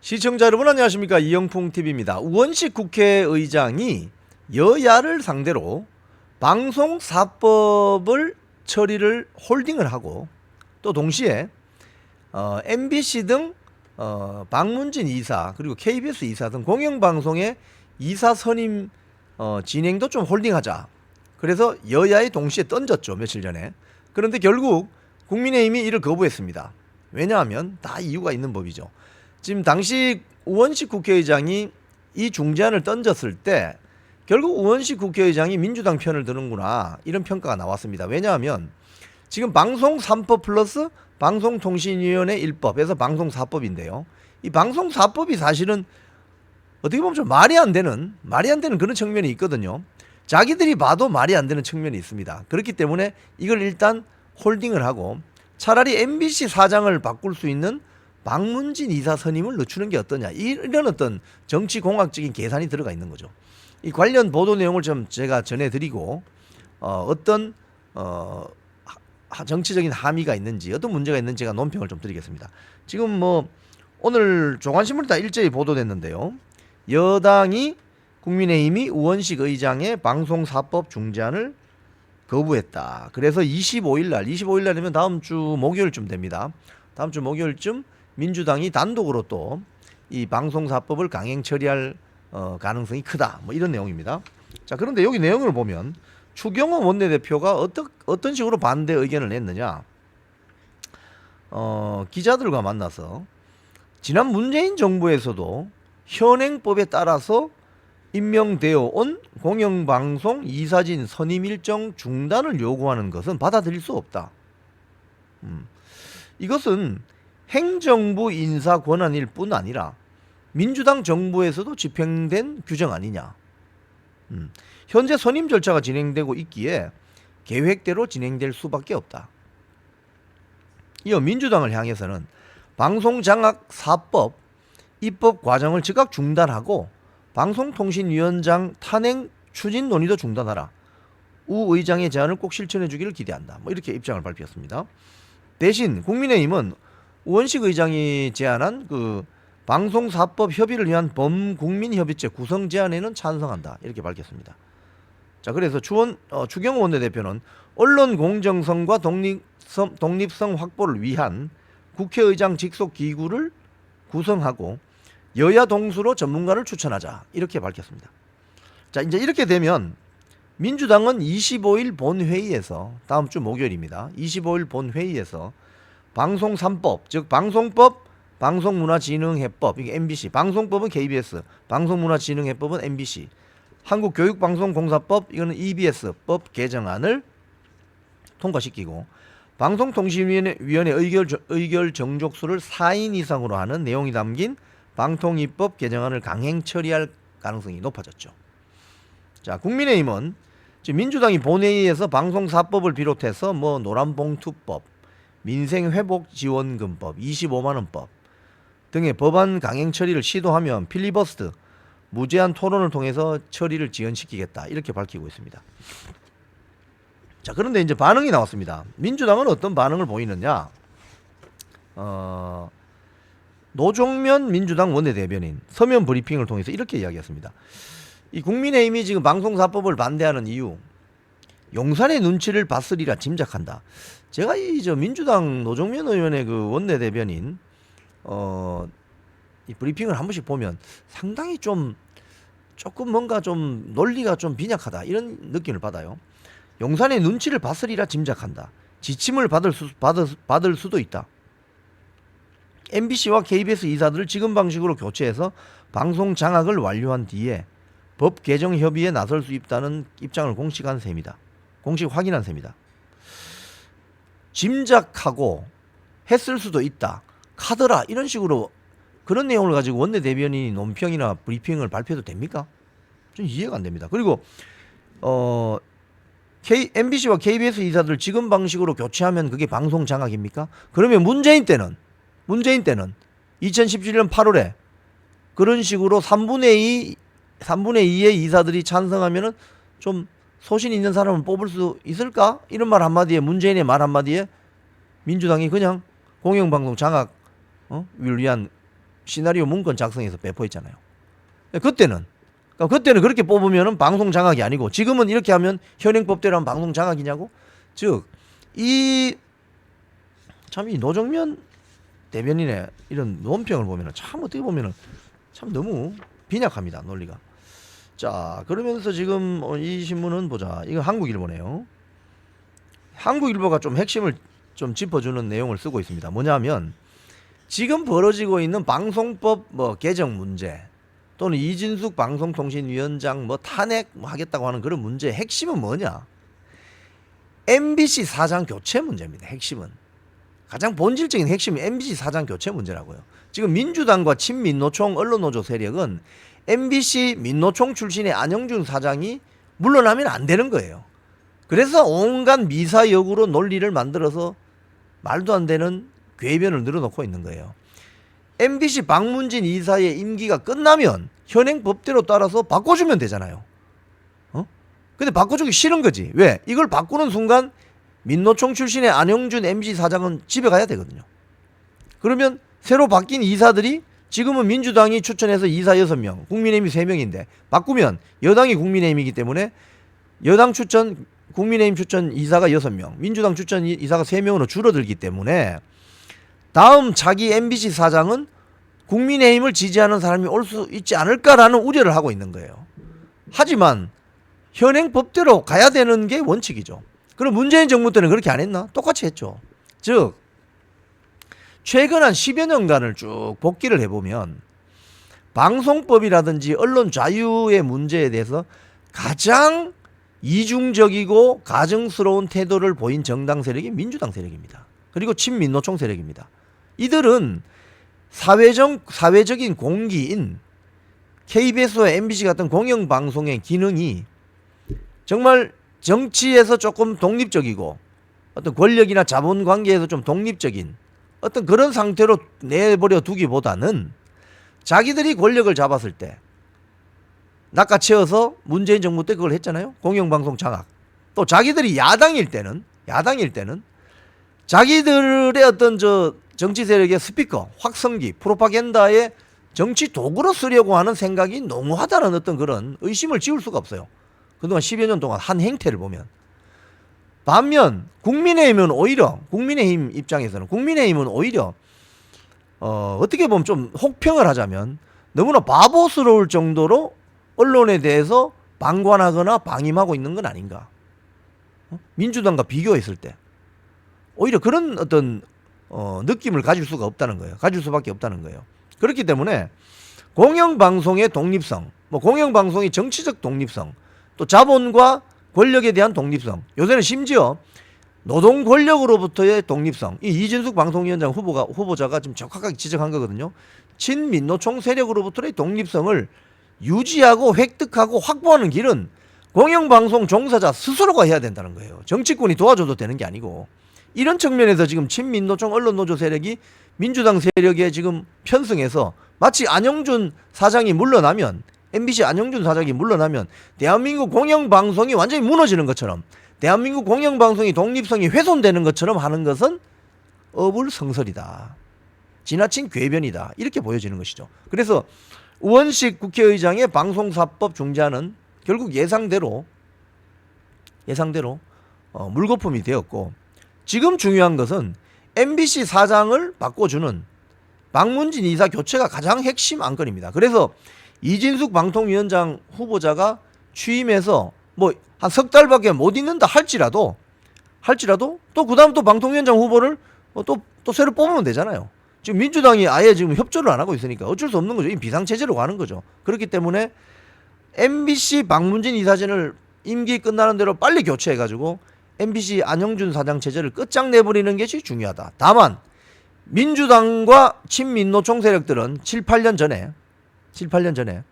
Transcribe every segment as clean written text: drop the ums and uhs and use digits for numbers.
시청자 여러분 안녕하십니까, 이영풍TV입니다. 우원식 국회의장이 여야를 상대로 방송사법을 처리를 홀딩을 하고 또 동시에 MBC 등 박문진 이사 그리고 KBS 이사 등 공영방송의 이사 선임 진행도 좀 홀딩하자, 그래서 여야에 동시에 던졌죠, 며칠 전에. 그런데 결국 국민의힘이 이를 거부했습니다. 왜냐하면 다 이유가 있는 법이죠. 지금 당시 우원식 국회의장이 이 중재안을 던졌을 때 결국 우원식 국회의장이 민주당 편을 드는구나, 이런 평가가 나왔습니다. 왜냐하면 지금 방송 3법 플러스 방송통신위원회 1법에서 방송사법인데요. 이 방송사법이 사실은 어떻게 보면 좀 말이 안 되는 그런 측면이 있거든요. 자기들이 봐도 말이 안 되는 측면이 있습니다. 그렇기 때문에 이걸 일단 홀딩을 하고 차라리 MBC 사장을 바꿀 수 있는 박문진 이사 선임을 늦추는 게 어떠냐, 이런 어떤 정치공학적인 계산이 들어가 있는 거죠. 이 관련 보도 내용을 좀 제가 전해드리고 어떤 정치적인 함의가 있는지, 어떤 문제가 있는지 제가 논평을 좀 드리겠습니다. 지금 뭐 오늘 조간신문이 다 일제히 보도됐는데요. 여당이 국민의힘이 우원식 의장의 방송사법 중재안을 거부했다. 그래서 25일날이면 다음 주 목요일쯤 됩니다. 다음 주 목요일쯤 민주당이 단독으로 또 이 방송사법을 강행 처리할 가능성이 크다, 뭐 이런 내용입니다. 자, 그런데 여기 내용을 보면 추경호 원내대표가 어떤 식으로 반대 의견을 냈느냐, 기자들과 만나서 지난 문재인 정부에서도 현행법에 따라서 임명되어 온 공영방송 이사진 선임 일정 중단을 요구하는 것은 받아들일 수 없다. 이것은 행정부 인사 권한일 뿐 아니라 민주당 정부에서도 집행된 규정 아니냐. 현재 선임 절차가 진행되고 있기에 계획대로 진행될 수밖에 없다. 이어 민주당을 향해서는 방송장악 4법 입법 과정을 즉각 중단하고 방송통신위원장 탄핵 추진 논의도 중단하라. 우 의장의 제안을 꼭 실천해 주기를 기대한다. 뭐 이렇게 입장을 발표했습니다. 대신 국민의힘은 우원식 의장이 제안한 그 방송사법 협의를 위한 범국민협의체 구성 제안에는 찬성한다, 이렇게 밝혔습니다. 자, 그래서 추경호 원내대표는 언론 공정성과 독립성 확보를 위한 국회의장 직속 기구를 구성하고 여야 동수로 전문가를 추천하자, 이렇게 밝혔습니다. 자, 이제 이렇게 되면 민주당은 25일 본회의에서, 다음 주 목요일입니다. 25일 본회의에서 방송 3법, 즉 방송법, 방송문화진흥회법, 이게 MBC, 방송법은 KBS, 방송문화진흥회법은 MBC, 한국교육방송공사법, 이거는 EBS법 개정안을 통과시키고 방송통신위원회 의결 정족수를 4인 이상으로 하는 내용이 담긴 방통위법 개정안을 강행 처리할 가능성이 높아졌죠. 자, 국민의힘은 지금 민주당이 본회의에서 방송사법을 비롯해서 뭐 노란봉투법, 민생회복지원금법, 25만원법 등의 법안 강행 처리를 시도하면 필리버스트, 무제한 토론을 통해서 처리를 지연시키겠다, 이렇게 밝히고 있습니다. 자, 그런데 이제 반응이 나왔습니다. 민주당은 어떤 반응을 보이느냐? 노종면 민주당 원내대변인 서면 브리핑을 통해서 이렇게 이야기했습니다. 이 국민의힘이 지금 방송사법을 반대하는 이유, 용산의 눈치를 봤으리라 짐작한다. 제가 이 민주당 노종면 의원의 그 원내대변인 이 브리핑을 한 번씩 보면 상당히 조금 뭔가 좀 논리가 좀 빈약하다, 이런 느낌을 받아요. 용산의 눈치를 봤으리라 짐작한다. 지침을 받을 수도 있다. MBC와 KBS 이사들을 지금 방식으로 교체해서 방송 장악을 완료한 뒤에 법 개정 협의에 나설 수 있다는 입장을 공식 확인한 셈이다. 짐작하고 했을 수도 있다, 카더라, 이런 식으로 그런 내용을 가지고 원내대변인이 논평이나 브리핑을 발표해도 됩니까? 좀 이해가 안 됩니다. 그리고 MBC와 KBS 이사들 지금 방식으로 교체하면 그게 방송 장악입니까? 그러면 문재인 때는 2017년 8월에 그런 식으로 3분의 2의 이사들이 찬성하면은 좀 소신 있는 사람을 뽑을 수 있을까? 이런 말 한마디에, 문재인의 말 한마디에 민주당이 그냥 공영방송 장악을 위한 시나리오 문건 작성해서 배포했잖아요. 그때는 그렇게 뽑으면은 방송 장악이 아니고, 지금은 이렇게 하면 현행법대로 하면 방송 장악이냐고. 즉 이 노정면 대변인의 이런 논평을 보면은 참 어떻게 보면은 참 너무 빈약합니다, 논리가. 자, 그러면서 지금 이 신문은 보자. 이거 한국일보네요. 한국일보가 좀 핵심을 좀 짚어주는 내용을 쓰고 있습니다. 뭐냐면 지금 벌어지고 있는 방송법 개정 문제, 또는 이진숙 방송통신위원장 탄핵 하겠다고 하는 그런 문제의 핵심은 뭐냐? MBC 사장 교체 문제입니다. 핵심은. 가장 본질적인 핵심이 MBC 사장 교체 문제라고요. 지금 민주당과 친민노총 언론노조 세력은 MBC 민노총 출신의 안영준 사장이 물러나면 안 되는 거예요. 그래서 온갖 미사역으로 논리를 만들어서 말도 안 되는 궤변을 늘어놓고 있는 거예요. MBC 박문진 이사의 임기가 끝나면 현행 법대로 따라서 바꿔주면 되잖아요. 근데 바꿔주기 싫은 거지. 왜? 이걸 바꾸는 순간 민노총 출신의 안영준 MBC 사장은 집에 가야 되거든요. 그러면 새로 바뀐 이사들이, 지금은 민주당이 추천해서 이사 6명, 국민의힘이 3명인데 바꾸면 여당이 국민의힘이기 때문에 여당 추천, 국민의힘 추천 이사가 6명, 민주당 추천 이사가 3명으로 줄어들기 때문에 다음 차기 MBC 사장은 국민의힘을 지지하는 사람이 올 수 있지 않을까라는 우려를 하고 있는 거예요. 하지만 현행 법대로 가야 되는 게 원칙이죠. 그럼 문재인 정부 때는 그렇게 안 했나? 똑같이 했죠. 즉 최근 한 10여 년간을 쭉 복기를 해보면 방송법이라든지 언론 자유의 문제에 대해서 가장 이중적이고 가증스러운 태도를 보인 정당 세력이 민주당 세력입니다. 그리고 친민노총 세력입니다. 이들은 사회적인 공기인 KBS와 MBC 같은 공영방송의 기능이 정말 정치에서 조금 독립적이고 어떤 권력이나 자본 관계에서 좀 독립적인 어떤 그런 상태로 내버려 두기보다는 자기들이 권력을 잡았을 때 낚아채어서 문재인 정부 때 그걸 했잖아요. 공영방송 장악. 또 자기들이 야당일 때는 자기들의 어떤 정치 세력의 스피커, 확성기, 프로파간다의 정치 도구로 쓰려고 하는 생각이 농후하다는 어떤 그런 의심을 지울 수가 없어요. 그동안 10여 년 동안 한 행태를 보면. 반면 국민의힘은 오히려, 국민의힘 입장에서는 국민의힘은 오히려 어떻게 보면 좀 혹평을 하자면 너무나 바보스러울 정도로 언론에 대해서 방관하거나 방임하고 있는 건 아닌가. 민주당과 비교했을 때 오히려 그런 어떤 느낌을 가질 수가 없다는 거예요. 가질 수밖에 없다는 거예요. 그렇기 때문에 공영방송의 독립성, 공영방송의 정치적 독립성, 또 자본과 권력에 대한 독립성, 요새는 심지어 노동 권력으로부터의 독립성, 이 이진숙 방송위원장 후보자가 지금 정확하게 지적한 거거든요. 친민노총 세력으로부터의 독립성을 유지하고 획득하고 확보하는 길은 공영방송 종사자 스스로가 해야 된다는 거예요. 정치권이 도와줘도 되는 게 아니고. 이런 측면에서 지금 친민노총 언론노조 세력이 민주당 세력에 지금 편승해서 마치 안영준 사장이 물러나면, MBC 안영준 사장이 물러나면 대한민국 공영방송이 완전히 무너지는 것처럼, 대한민국 공영방송의 독립성이 훼손되는 것처럼 하는 것은 어불성설이다. 지나친 궤변이다. 이렇게 보여지는 것이죠. 그래서 우원식 국회의장의 방송사법 중재안은 결국 예상대로 물거품이 되었고, 지금 중요한 것은 MBC 사장을 바꿔주는 박문진 이사 교체가 가장 핵심 안건입니다. 그래서 이진숙 방통위원장 후보자가 취임해서 한 석 달밖에 못 있는다 할지라도 또 그다음 또 방통위원장 후보를 또 새로 뽑으면 되잖아요. 지금 민주당이 아예 지금 협조를 안 하고 있으니까 어쩔 수 없는 거죠. 이 비상체제로 가는 거죠. 그렇기 때문에 MBC 박문진 이사진을 임기 끝나는 대로 빨리 교체해가지고 MBC 안영준 사장 체제를 끝장내버리는 것이 중요하다. 다만 민주당과 친민노총 세력들은 7, 8년 전에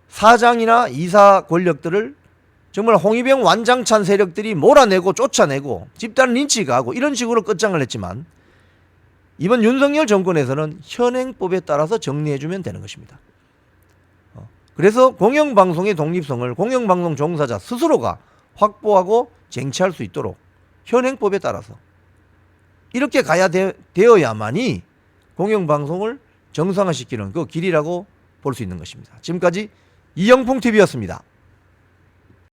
사장이나 이사 권력들을 정말 홍위병 완장찬 세력들이 몰아내고 쫓아내고 집단 린치가 하고 이런 식으로 끝장을 냈지만, 이번 윤석열 정권에서는 현행법에 따라서 정리해주면 되는 것입니다. 그래서 공영방송의 독립성을 공영방송 종사자 스스로가 확보하고 쟁취할 수 있도록 현행법에 따라서 이렇게 가야 되어야만이 공영방송을 정상화시키는 그 길이라고 볼 수 있는 것입니다. 지금까지 이영풍 TV였습니다.